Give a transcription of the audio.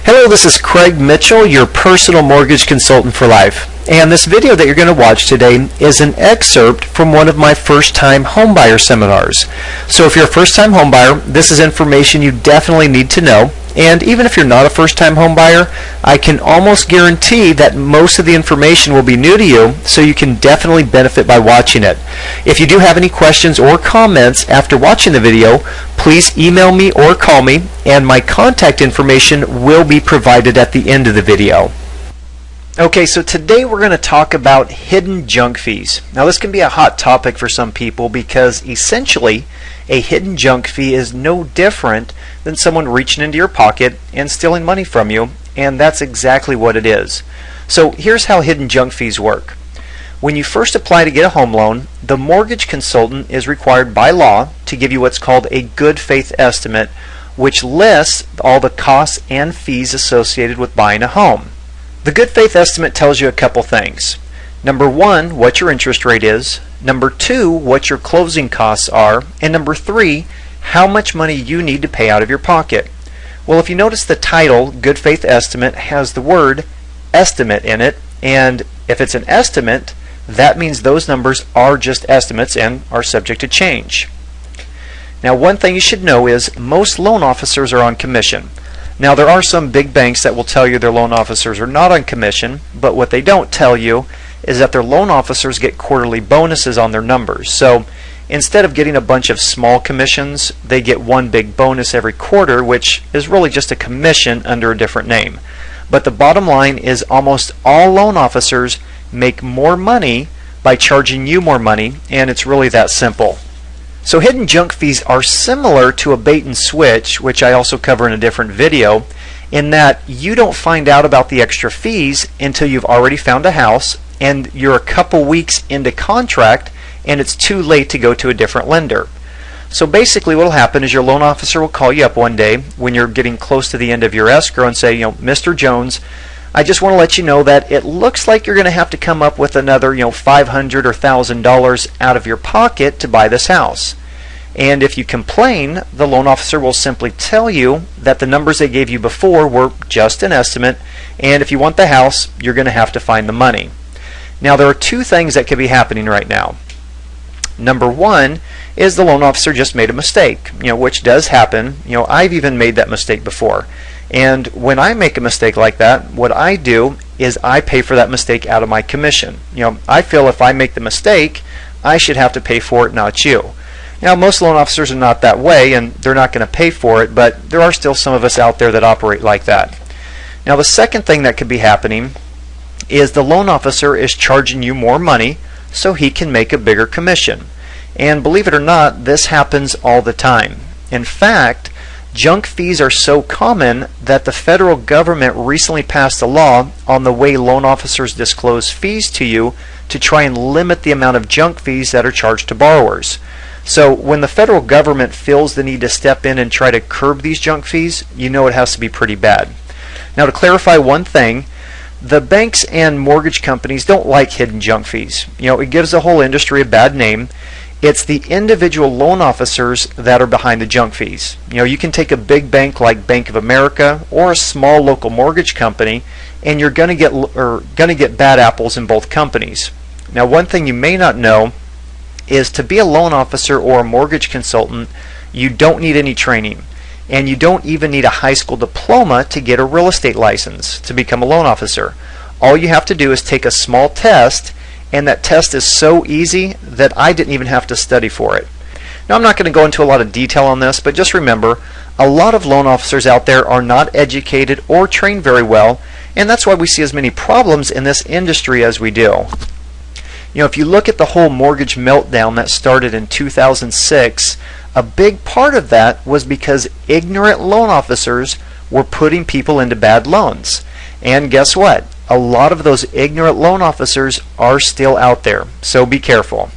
Hello, this is Craig Mitchell, your personal mortgage consultant for life. And this video that you're going to watch today is an excerpt from one of my first-time homebuyer seminars. So if you're a first-time homebuyer, this is information you definitely need to know. And even if you're not a first-time homebuyer, I can almost guarantee that most of the information will be new to you, so you can definitely benefit by watching it. If you do have any questions or comments after watching the video, please email me or call me, and my contact information will be provided at the end of the video. Okay, so today we're going to talk about hidden junk fees. Now this can be a hot topic for some people because essentially a hidden junk fee is no different than someone reaching into your pocket and stealing money from you, and that's exactly what it is. So here's how hidden junk fees work. When you first apply to get a home loan, the mortgage consultant is required by law to give you what's called a good faith estimate, which lists all the costs and fees associated with buying a home. The good faith estimate tells you a couple things. Number one, what your interest rate is. Number two, what your closing costs are. And number three, how much money you need to pay out of your pocket. Well, if you notice, the title, Good Faith Estimate, has the word estimate in it. And if it's an estimate, that means those numbers are just estimates and are subject to change. Now, one thing you should know is most loan officers are on commission. Now, there are some big banks that will tell you their loan officers are not on commission, but what they don't tell you is that their loan officers get quarterly bonuses on their numbers. So instead of getting a bunch of small commissions, they get one big bonus every quarter, which is really just a commission under a different name. But the bottom line is almost all loan officers make more money by charging you more money, and it's really that simple. So hidden junk fees are similar to a bait and switch, which I also cover in a different video, in that you don't find out about the extra fees until you've already found a house and you're a couple weeks into contract and it's too late to go to a different lender. So basically what will happen is your loan officer will call you up one day when you're getting close to the end of your escrow and say, Mr. Jones, I just want to let you know that it looks like you're going to have to come up with another $500 or $1,000 out of your pocket to buy this house. And if you complain, the loan officer will simply tell you that the numbers they gave you before were just an estimate, and if you want the house, you're going to have to find the money. Now, there are two things that could be happening right now. Number one is the loan officer just made a mistake, which does happen. I've even made that mistake before. And when I make a mistake like that, what I do is I pay for that mistake out of my commission. I feel if I make the mistake, I should have to pay for it, not you. Now, most loan officers are not that way, and they're not going to pay for it, but there are still some of us out there that operate like that. Now, the second thing that could be happening is the loan officer is charging you more money so he can make a bigger commission. And believe it or not, this happens all the time. In fact, junk fees are so common that the federal government recently passed a law on the way loan officers disclose fees to you to try and limit the amount of junk fees that are charged to borrowers. So when the federal government feels the need to step in and try to curb these junk fees, you know it has to be pretty bad. Now, to clarify one thing, the banks and mortgage companies don't like hidden junk fees. It gives the whole industry a bad name. It's the individual loan officers that are behind the junk fees. You can take a big bank like Bank of America or a small local mortgage company, and you're going to get bad apples in both companies. Now, one thing you may not know is to be a loan officer or a mortgage consultant, you don't need any training. And you don't even need a high school diploma to get a real estate license to become a loan officer. All you have to do is take a small test, and that test is so easy that I didn't even have to study for it. Now, I'm not going to go into a lot of detail on this, but just remember, a lot of loan officers out there are not educated or trained very well, and that's why we see as many problems in this industry as we do. If you look at the whole mortgage meltdown that started in 2006, a big part of that was because ignorant loan officers were putting people into bad loans. And guess what? A lot of those ignorant loan officers are still out there, so be careful.